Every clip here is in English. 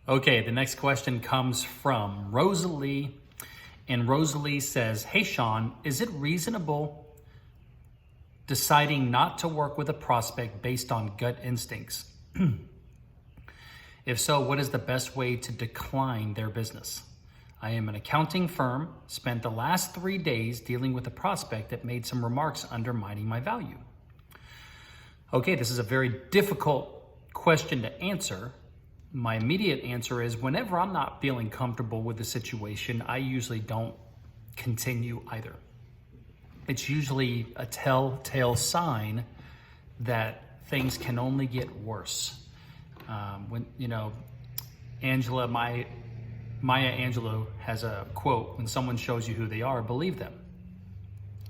Okay, the next question comes from Roseli. And Roseli says, hey, Shawn, is it reasonable deciding not to work with a prospect based on gut instincts? If so, what is the best way to decline their business? I am an accounting firm, spent the last 3 days dealing with a prospect that made some remarks undermining my value. Okay, this is a very difficult question to answer. My immediate answer is whenever I'm not feeling comfortable with the situation, I usually don't continue either. It's usually a telltale sign that things can only get worse. Angela, Maya Angelou has a quote, when someone shows you who they are, believe them.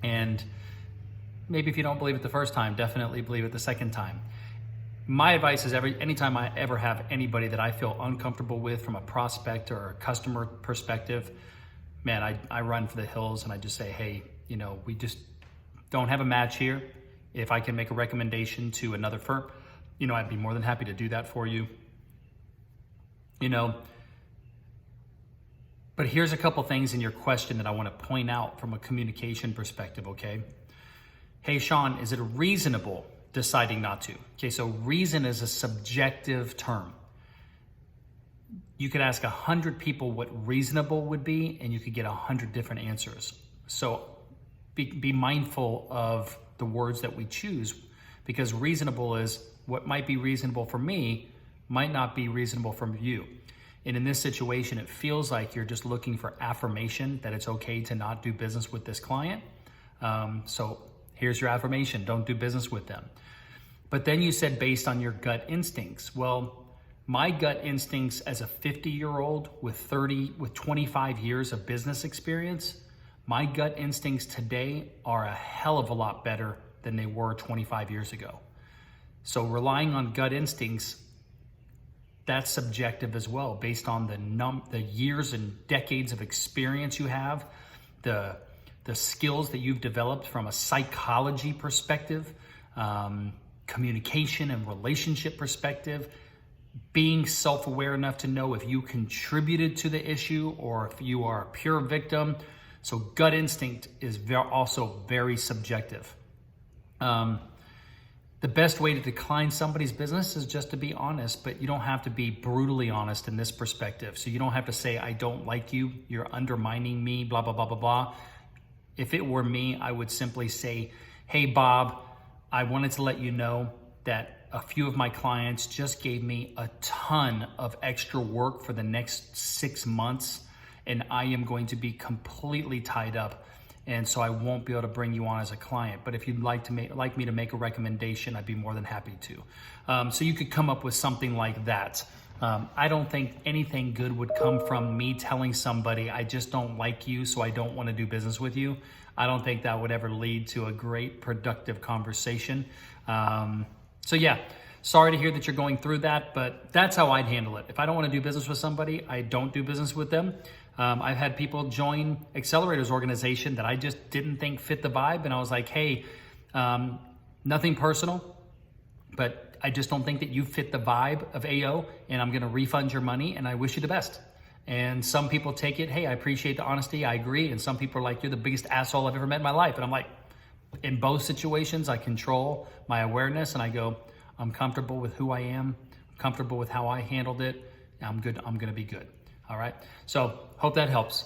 And maybe if you don't believe it the first time, definitely believe it the second time. My advice is anytime I ever have anybody that I feel uncomfortable with from a prospect or a customer perspective, man, I run for the hills and I just say, hey, we just don't have a match here. If I can make a recommendation to another firm, I'd be more than happy to do that for you. But here's a couple things in your question that I want to point out from a communication perspective, okay? Hey, Shawn, is it reasonable deciding not to? Okay, so reason is a subjective term. You could ask 100 people what reasonable would be, and you could get 100 different answers. So be mindful of the words that we choose, because reasonable is what might be reasonable for me might not be reasonable for you. And in this situation, it feels like you're just looking for affirmation that it's okay to not do business with this client. So here's your affirmation, don't do business with them. But then you said based on your gut instincts. Well, my gut instincts as a 50-year-old with 25 years of business experience, my gut instincts today are a hell of a lot better than they were 25 years ago. So relying on gut instincts, that's subjective as well, based on the years and decades of experience you have, the skills that you've developed from a psychology perspective, communication and relationship perspective, being self-aware enough to know if you contributed to the issue or if you are a pure victim. So gut instinct is also very subjective. The best way to decline somebody's business is just to be honest, but you don't have to be brutally honest in this perspective. So you don't have to say, I don't like you, you're undermining me, blah, blah, blah, blah, blah. If it were me, I would simply say, hey, Bob, I wanted to let you know that a few of my clients just gave me a ton of extra work for the next 6 months, and I am going to be completely tied up. And so I won't be able to bring you on as a client. But if you'd like me to make a recommendation, I'd be more than happy to. So you could come up with something like that. I don't think anything good would come from me telling somebody, I just don't like you, so I don't want to do business with you. I don't think that would ever lead to a great, productive conversation. So yeah, sorry to hear that you're going through that, but that's how I'd handle it. If I don't want to do business with somebody, I don't do business with them. I've had people join Accelerators organization that I just didn't think fit the vibe. And I was like, hey, nothing personal, but I just don't think that you fit the vibe of AO, and I'm going to refund your money and I wish you the best. And some people take it, hey, I appreciate the honesty, I agree. And some people are like, you're the biggest asshole I've ever met in my life. And I'm like, in both situations, I control my awareness and I go, I'm comfortable with who I am, comfortable with how I handled it. I'm good. I'm going to be good. All right. So hope that helps.